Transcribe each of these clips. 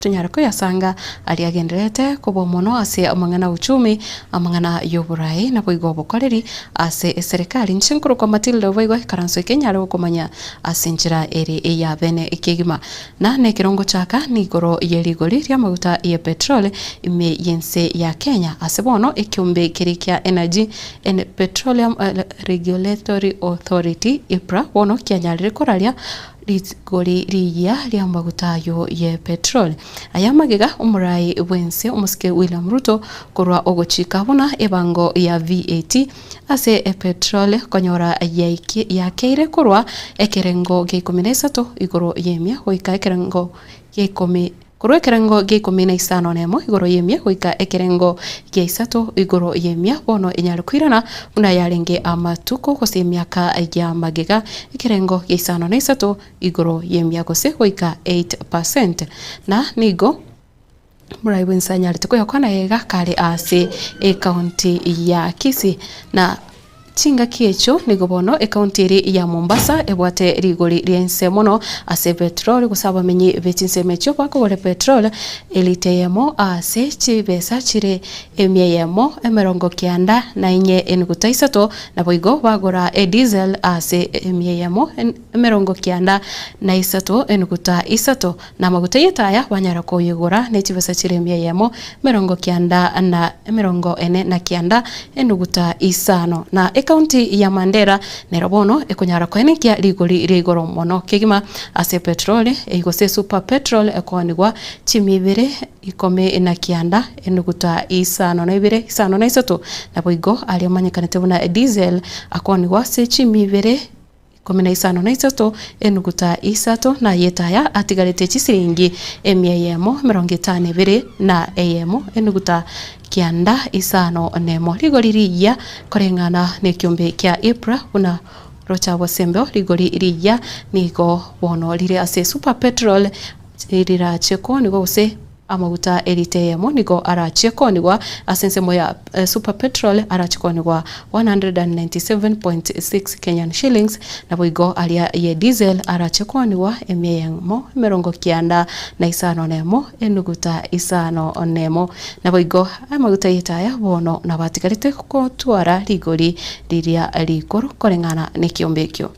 Tunyarako yasanga aliagenderete kubo mono ase amangana uchumi amangana yoburai na boigo bokoreri ase serikali nshinkuru kwa Matilda boigo karanso Kenya ro komanya ase njira eri ya bene ikigima na nekirongo chaka ni goro yerigori ya maguta ya petrol ime yense ya Kenya ase bono ekiumbe kirikia Energy and Petroleum Regulatory Authority IPRA bono kyanyarire koralia gori riya ria maguta yo ye petrol ayamagega umurai wense umuske William Ruto korwa ogochika buna ebango ya VAT ase petrol konyora ya keire korwa ekerengo ge13 igoro yemia hoika ekerengo ge10 Koro ekerengo ge15 nemo igoro yemia hoika ekerengo ge3 igoro yemia bono enyarukwirana una yarenge amatuko kose miaka ya magega ekerengo ge5 igoro yemia kose hoika 8% na nigo murai wensanya litiko yakwana yega kale ase county ya Kisii na Chinga kiecho nigobono ekaunti ya Mombasa ebwate rigori riense mono ase petrol kusaba menyi betinse mecho pako wale petrol eliteyemo ase chibesa chire emieyemo emerongo kianda na inye enugutaisato na boigo bagora diesel ase emieyemo emerongo kianda na isato enuguta isato na maguta yetaya wanyara ko yegora ne chibesa chire emieyemo emerongo kianda na emerongo ene na kianda enuguta isano na County ya Mandera nerobono ekonyara kwenekia ligori rigoro mono kigima ase petrol egose super petrol ekonigwa chimibere ikome na kianda enuguta isano na ibere isano na isato na boigo aliamanyikanete buna diesel akonigwa se chimibere komena isano na isato enuguta isato na yetaya atigarete chisiringi emieyemo 52 na eyemo enuguta kianda isano nemo rigori riya korengana ne kiumbe kya IPRA una rocha wasembe rigori riya nigo bono lire ase super petrol irira cheko nigo use amaguta eliteyemo nigo aracheko nigo asense moya super petrol aracheko nigo 197.6 Kenyan shillings na boigo alia ye diesel aracheko nigo emeyemo merongo kianda na isano nemo enuguta isano nemo na boigo amaguta yetaya bono na batigarite ko twara rigori riria rigoro korengana ne kiombekyo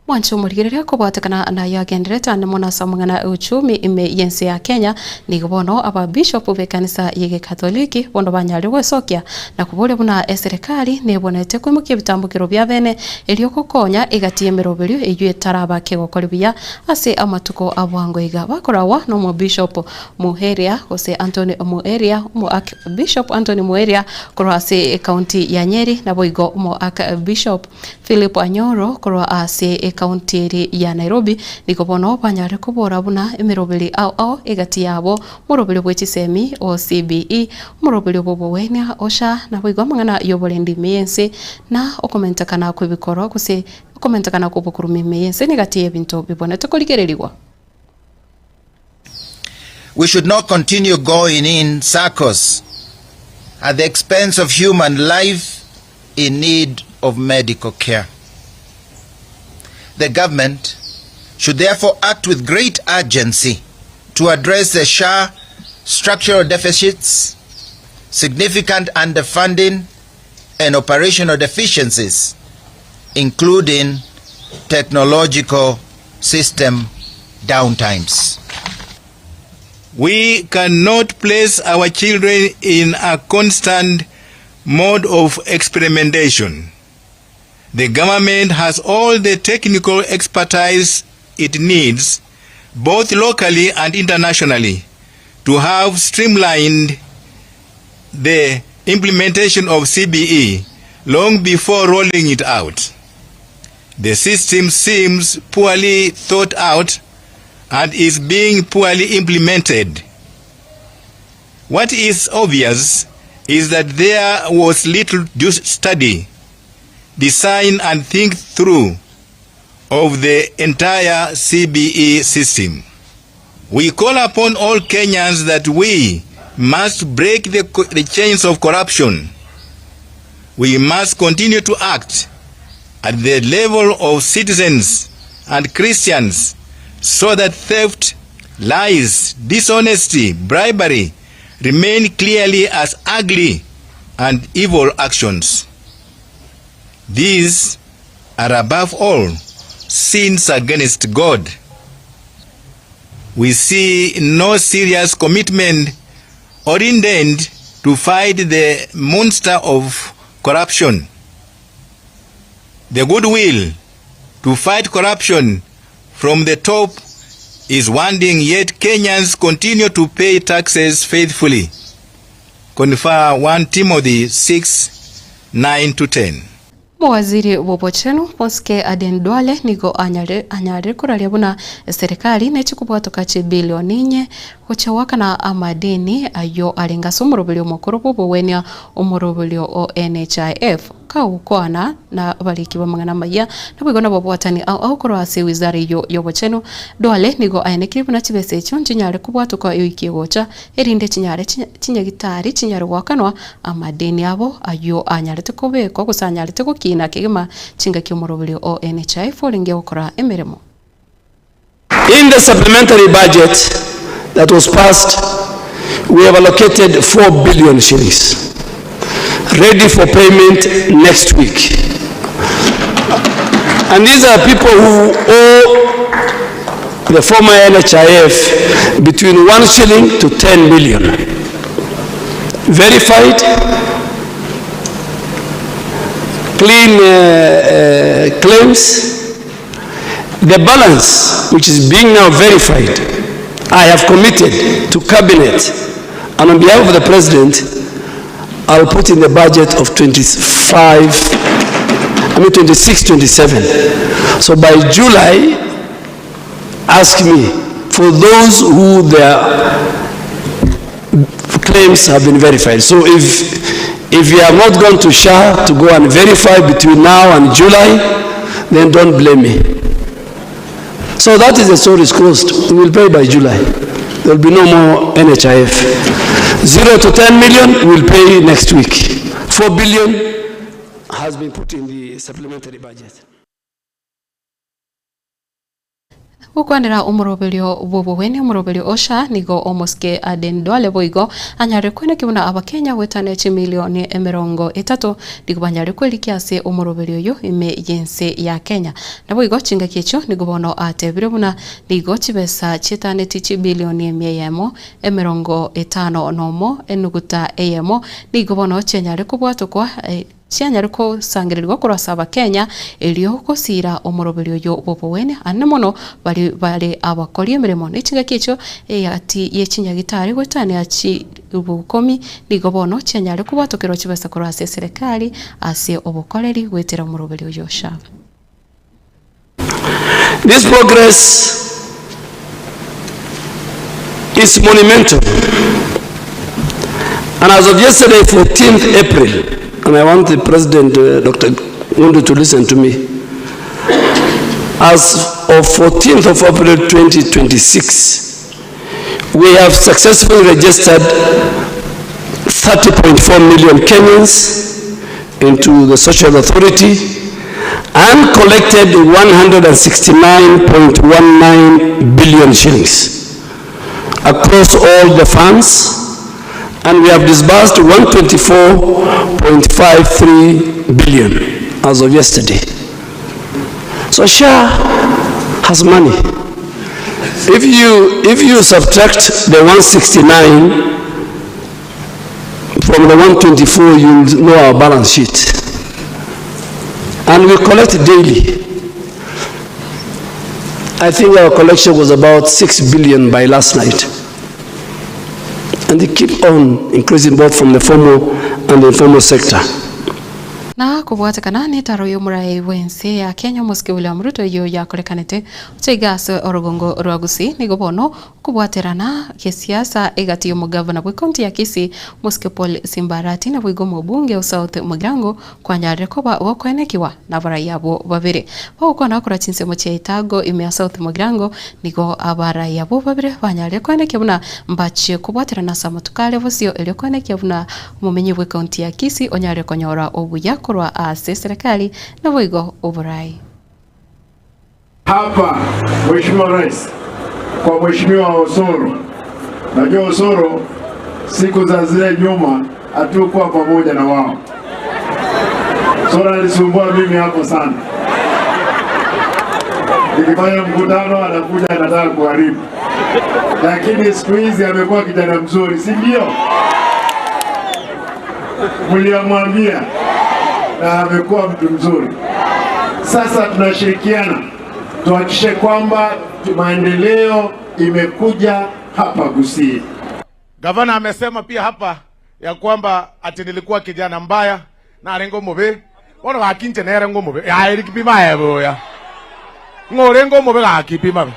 Wancho murigereria kubatakana na yagendereta na mona samangana uchumi ime yense ya Kenya nigobono aba bishop be kanisa yege katoliki bono banyari wesokia na kubole buna serikali nebonete kwimukia bitambukiro bya bene elio kokonya igatie meroberio eyue taraba kegokoribia ase amatuko abwango iga bakorawa no mo bishop Muheria ose Anthony Muheria mo bishop Anthony Muheria koro ase county ya Nyeri na boigo mo bishop Philip Anyoro koro ase county ya Nairobi nikobono banyare kubora buna emerobeli ao egati yabo morobeli bwechisemi o CBE morobeli bobowenya osha na boigo mangana yobolendi meyense na okomentakana kwibikoro kuse okomentakana kubukurumi meyense negati ebinto bibonete koligereriwa. We should not continue going in circles at the expense of human life in need of medical care. The government should therefore act with great urgency to address the SHA structural deficits, significant underfunding, and operational deficiencies, including technological system downtimes. We cannot place our children in a constant mode of experimentation. The government has all the technical expertise it needs, both locally and internationally, to have streamlined the implementation of CBE long before rolling it out. The system seems poorly thought out and is being poorly implemented. What is obvious is that there was little study, design and think through of the entire CBE system. We call upon all Kenyans that we must break the chains of corruption. We must continue to act at the level of citizens and Christians so that theft, lies, dishonesty, bribery remain clearly as ugly and evil actions. These are above all sins against God. We see no serious commitment or intent to fight the monster of corruption. The goodwill to fight corruption from the top is wanting, yet Kenyans continue to pay taxes faithfully. Confer 1 Timothy 6:9-10. Mawaziri wobochenu Moske Aden Duale nigo anyare kuraria buna serikali nechikubwatoka chi bilioni nye kuchawaka na amadeni ayo alinga umurubulio mukuru bubwenia umurubulio o NHIF kaukwana na baliki bamangana maya nabigona babwatani au kurwase wizara yobochenu Duale nigo ayenekiri buna chibese cyo nyinyare kubwatoka yo ikigocha erinde chinyare chinyagitari chinyare wakanwa amadeni abo ayo anyare tukobeko gusanyare tukoki na kigima chinga ky'umurubulio o NHIF olinge okora emiremo. In the supplementary budget that was passed, we have allocated 4 billion shillings ready for payment next week. And these are people who owe the former NHIF between 1 shilling to 10 million. Verified, clean claims. The balance, which is being now verified, I have committed to Cabinet, and on behalf of the President, I'll put in the budget of 26-27. So by July, ask me for those who their claims have been verified. So if you have not gone to SHA to go and verify between now and July, then don't blame me. So that is the story is closed. We will pay by July. There will be no more NHIF. 0 to 10 million we will pay next week. 4 billion has been put in the supplementary budget. Ukwandira umurobelio bubweni umurobelio osha nigo Moske Aden Duale boigo anyare kwene kibuna abakenya wetane chi milioni 30 digo banyare kwelikiase umurobelio yo ime yense ya Kenya na boigo chinga kicho nigo bono atebire buna nigo chibesa chitane tichi bilioni 150 nomo enuguta eyemo nigo bono chenyare kubwatokwa chianyare ko sangirirwa kurasaba Kenya elio kosira omurobelio yo bobowene anemono bali abakori emiremo n'ichinga kicho ati yechinyagitari gwetane achi ubukomi nigobono chianyare kubatokero chibasa kurase serikali ase obukoreri gwetera omurobelio yo shaba. This progress is monumental, and as of yesterday, 14th April, and I want the President, Dr. Ngundu, to listen to me. As of 14th of April 2026, we have successfully registered 30.4 million Kenyans into the Social Authority and collected 169.19 billion shillings across all the funds, and we have disbursed 124.53 billion as of yesterday. So SHA has money. If you subtract the 169 from the 124, you'll know our balance sheet. And we collect daily. I think our collection was about 6 billion by last night. And they keep on increasing both from the formal and the informal sector. Na kubwata kana ni taro yomurai wense ya Kenya Muske William Ruto yo yakorekanete uchigas orogongo rwagusi nigo bono kubwaterana kisiasa egati yo gavana bwe county ya Kisii Muske Paul Simbarati na bwigo mubunge South Mugirango kwanyarire koba wokwenekiwa na baraya bo babire bako nakora chinsemo cheitago ime South Mugirango nigo abaraya bo babire banyarire kwenekiwa na mbachi kubwaterana samutukale bosio ele kwenekiwa na mumenyi bwe county ya Kisii onyarire konyora obuya kurwa ase serikali na bwigo oburai. Hapa Mheshimiwa Rais kwa Mheshimiwa Osoro. Najua Osoro siku za zile nyuma hatukuwa pamoja na wao. Osoro alisumbua mimi hapo sana. Nikifanya mkutano anakuja anataka kuharibu. Lakini siku hizi amekuwa kijana mzuri, si ndio? Mliamwambia na amekuwa mtu mzuri. Sasa tunashirikiana tuhakikishe kwamba maendeleo imekuja hapa Gusii. Gavana amesema pia hapa ya kwamba ati nilikuwa kijana mbaya na arengo mobe. Wana wakinje na arengo mobe. Ya irikipima yebo ya. Ngorengo mobe akipima.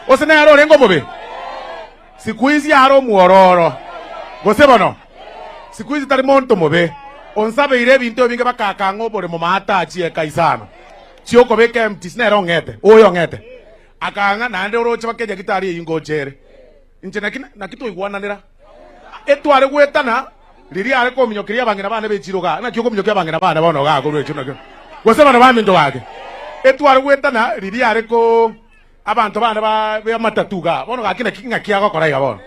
Ose na arengo mobe. Siku hizi aro muororo. Goseba no. Siku hizi tari monto mobe. Onsabe ire bintu binge bakaka ngobore mu mata achie kaisano. Chioko beke empty na rongete. Oyo ngete. Akanga nande oroche bakeje gitari ingochere. Inche na kitu igwananira. Etware gwetana riri are ko minyokiria bangena bana bechiroga. Na kioko minyokiria bangena bana bono ga ko rwecho nakyo. Gosema na baminto wake. Etware gwetana riri are ko abantu bana ba be matatuga. Bono ga kina kinga kiago koraiga bono.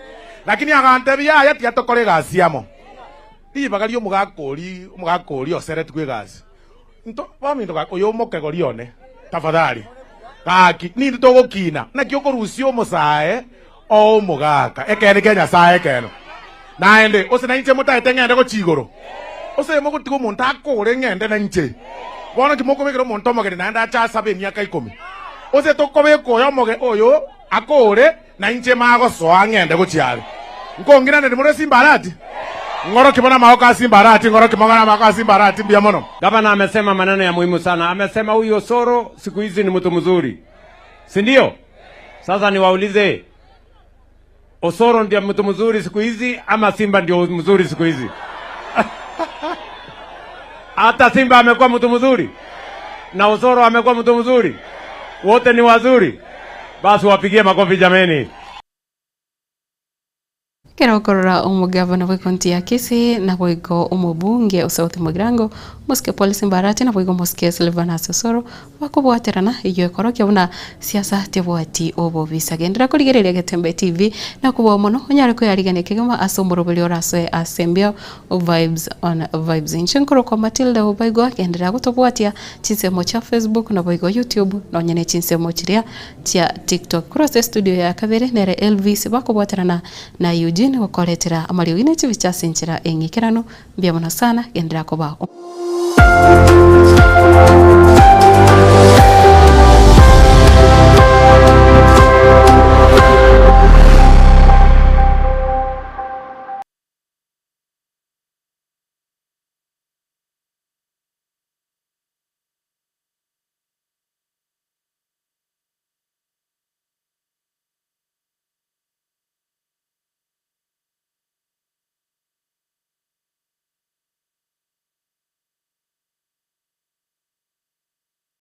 Lakini agante bya yati atokorega siamo. Bagari umugakori osere twegasi nto baminto ga oyo mokegori one tafadhali kaki ni togokina na kioko rusio musae o mugaka ekere Kenya sae keno naende ose na inche mutaete ngende go chigoro ose mo gutigo muntu akore ngende na inche bona kimoko bekero muntu mogere naenda cha sabe miaka 10 ose tokobe ko yo moge oyo akore na inche mago so ngende go chiare ngongina ne mo Simbarati ngoro kibona maoka Simbarati ngoro kimongana maoka Simbarati mbia mono. Gavana amesema maneno ya muhimu sana. Amesema huyu Osoro siku hizi ni mtu mzuri. Si ndio? Sasa niwaulize, Osoro ndio mtu mzuri siku hizi ama Simba ndio mzuri siku hizi? Hata Simba amekuwa mtu mzuri na Osoro amekuwa mtu mzuri. Wote ni wazuri. Basi wapigie makofi jameni. Kerakorora umugavana wa county ya Kisii na bwigo umubunge South Mugirango Muske Paul Simbarati na bwigo Muske Silvanus Osoro bakubwaterana iyo korokia una siasa tebwati obo bisagendera kurigereria Getembe TV na kubo mono onyare ko yarigane kigama asomborobeli oraso asembia vibes on vibes inchinkoro kwa Matilda obaigo agendera gutobwatia chinsemo cha Facebook na bwigo YouTube na nyene chinsemo chiria tia TikTok cross studio ya Kabere nere Elvis bakubwaterana na Eugene wakoletera amalio ine chivicha senchera engikirano mbia mona sana gendera ko bao.